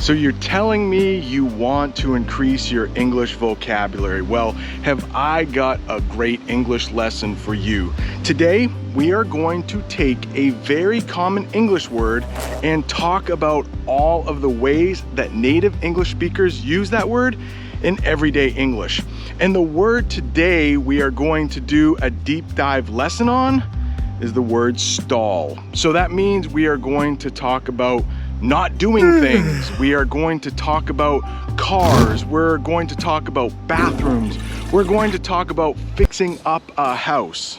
So you're telling me you want to increase your English vocabulary? Well, have I got a great English lesson for you. Today, we are going to take a very common English word and talk about all of the ways that native English speakers use that word in everyday English. And the word today we are going to do a deep dive lesson on is the word stall. So that means we are going to talk about not doing things. We are going to talk about cars. We're going to talk about bathrooms. We're going to talk about fixing up a house.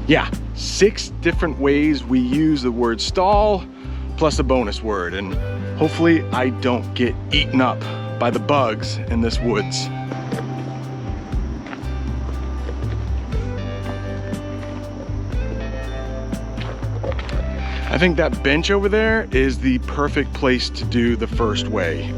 Yeah, 6 different ways we use the word stall, plus a bonus word. And hopefully I don't get eaten up by the bugs in this woods. I think that bench over there is the perfect place to do the first way.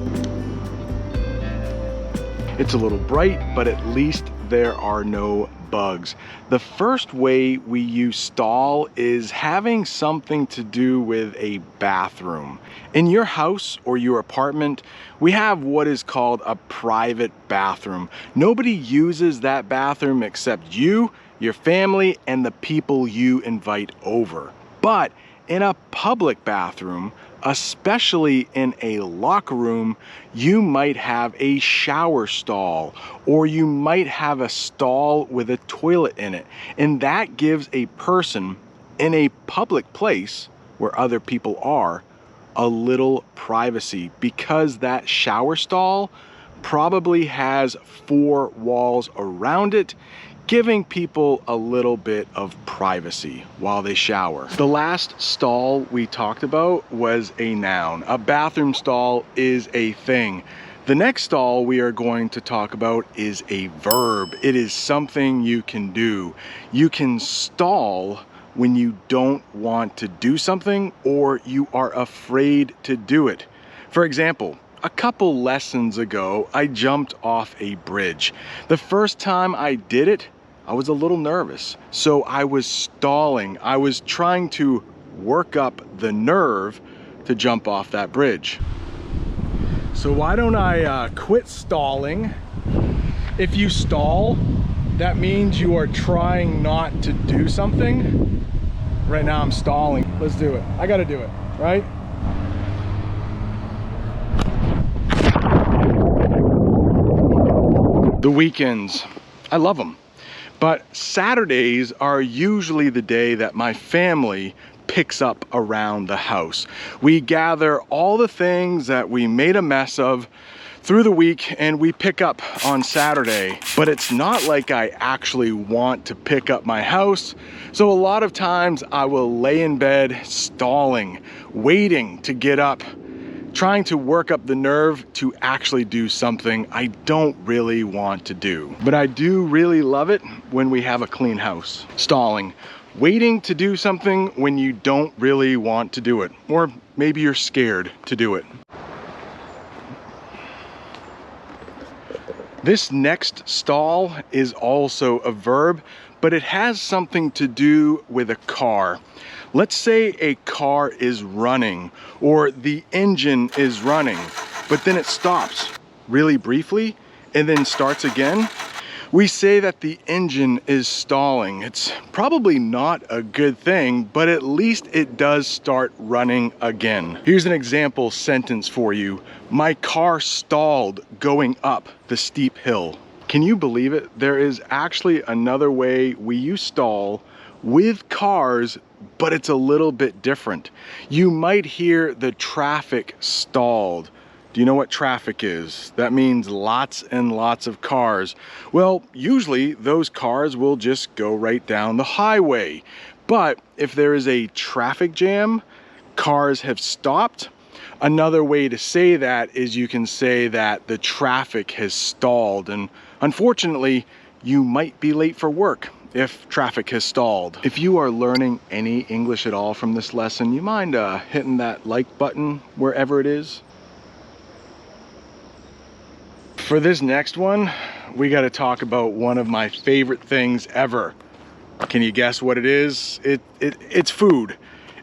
It's a little bright, but at least there are no bugs. The first way we use stall is having something to do with a bathroom. In your house or your apartment, we have what is called a private bathroom. Nobody uses that bathroom except you, your family, and the people you invite over. But in a public bathroom, especially in a locker room, you might have a shower stall, or you might have a stall with a toilet in it. And that gives a person in a public place where other people are a little privacy, because that shower stall probably has 4 walls around it, giving people a little bit of privacy while they shower. The last stall we talked about was a noun. A bathroom stall is a thing. The next stall we are going to talk about is a verb. It is something you can do. You can stall when you don't want to do something or you are afraid to do it. For example, a couple lessons ago, I jumped off a bridge. The first time I did it, I was a little nervous. So I was stalling. I was trying to work up the nerve to jump off that bridge. So why don't I quit stalling? If you stall, that means you are trying not to do something. Right now I'm stalling. Let's do it. I gotta do it, right? The weekends, I love them. But Saturdays are usually the day that my family picks up around the house. We gather all the things that we made a mess of through the week and we pick up on Saturday. But it's not like I actually want to pick up my house. So a lot of times I will lay in bed stalling, waiting to get up, trying to work up the nerve to actually do something I don't really want to do. But I do really love it when we have a clean house. Stalling, waiting to do something when you don't really want to do it, or maybe you're scared to do it. This next stall is also a verb, but it has something to do with a car. Let's say a car is running or the engine is running, but then it stops really briefly and then starts again. We say that the engine is stalling. It's probably not a good thing, but at least it does start running again. Here's an example sentence for you. My car stalled going up the steep hill. Can you believe it? There is actually another way we use stall with cars, but it's a little bit different. You might hear the traffic stalled. Do you know what traffic is? That means lots and lots of cars. Well, usually those cars will just go right down the highway. But if there is a traffic jam, cars have stopped. Another way to say that is you can say that the traffic has stalled, and unfortunately, you might be late for work if traffic has stalled. If you are learning any English at all from this lesson, you mind hitting that like button wherever it is? For this next one, we got to talk about one of my favorite things ever. Can you guess what it is? It's food.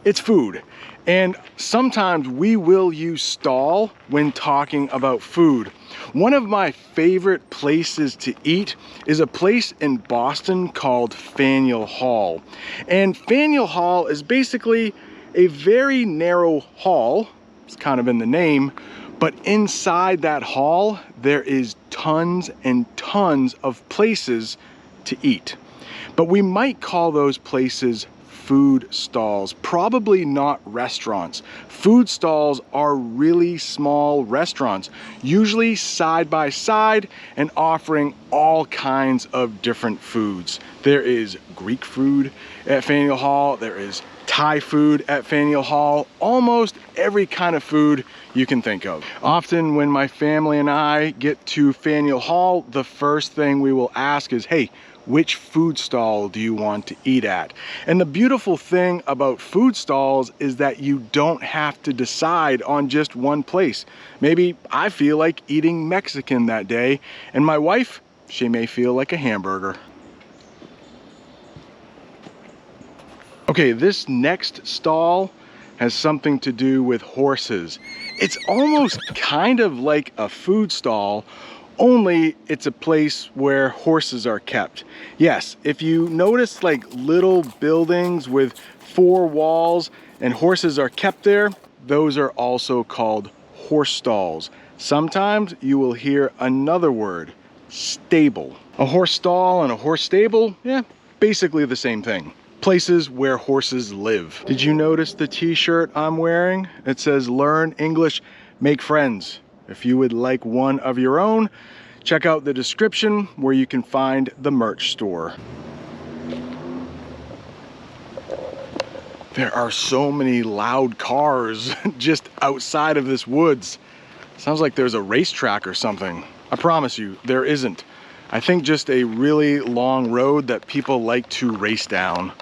It's food. And sometimes we will use stall when talking about food. One of my favorite places to eat is a place in Boston called Faneuil Hall. And Faneuil Hall is basically a very narrow hall. It's kind of in the name, but inside that hall, there is tons and tons of places to eat. But we might call those places food stalls, probably not restaurants. Food stalls are really small restaurants, usually side by side and offering all kinds of different foods. There is Greek food at Faneuil Hall, there is Thai food at Faneuil Hall, almost every kind of food you can think of. Often when my family and I get to Faneuil Hall, the first thing we will ask is, hey, which food stall do you want to eat at? And the beautiful thing about food stalls is that you don't have to decide on just one place. Maybe I feel like eating Mexican that day, and my wife, she may feel like a hamburger. Okay, this next stall has something to do with horses. It's almost kind of like a food stall, only it's a place where horses are kept. Yes, if you notice like little buildings with 4 walls and horses are kept there, those are also called horse stalls. Sometimes you will hear another word, stable. A horse stall and a horse stable, yeah, basically the same thing. Places where horses live. Did you notice the t-shirt I'm wearing? It says learn English, make friends. If you would like one of your own, check out the description where you can find the merch store. There are so many loud cars just outside of this woods. Sounds like there's a racetrack or something. I promise you, there isn't. I think just a really long road that people like to race down.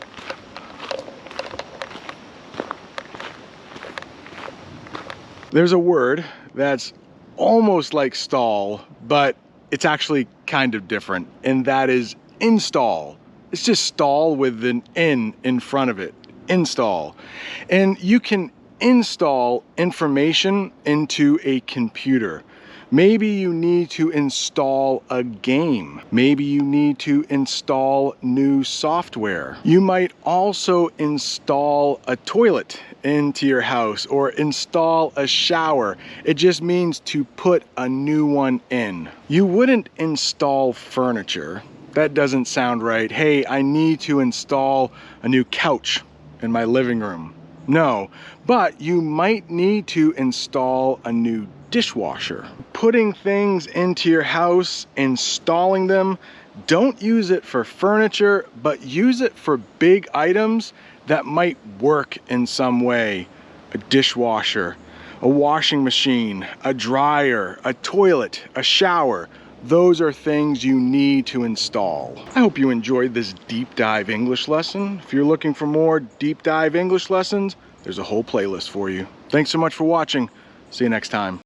There's a word that's almost like stall, but it's actually kind of different, and that is install. It's just stall with an N in front of it, install. And you can install information into a computer. Maybe you need to install a game. Maybe you need to install new software. You might also install a toilet into your house or install a shower. It just means to put a new one in. You wouldn't install furniture. That doesn't sound right. Hey, I need to install a new couch in my living room. No, but you might need to install a new dishwasher. Putting things into your house, installing them, don't use it for furniture, but use it for big items that might work in some way. A dishwasher, a washing machine, a dryer, a toilet, a shower. Those are things you need to install. I hope you enjoyed this deep dive English lesson. If you're looking for more deep dive English lessons, there's a whole playlist for you. Thanks so much for watching. See you next time.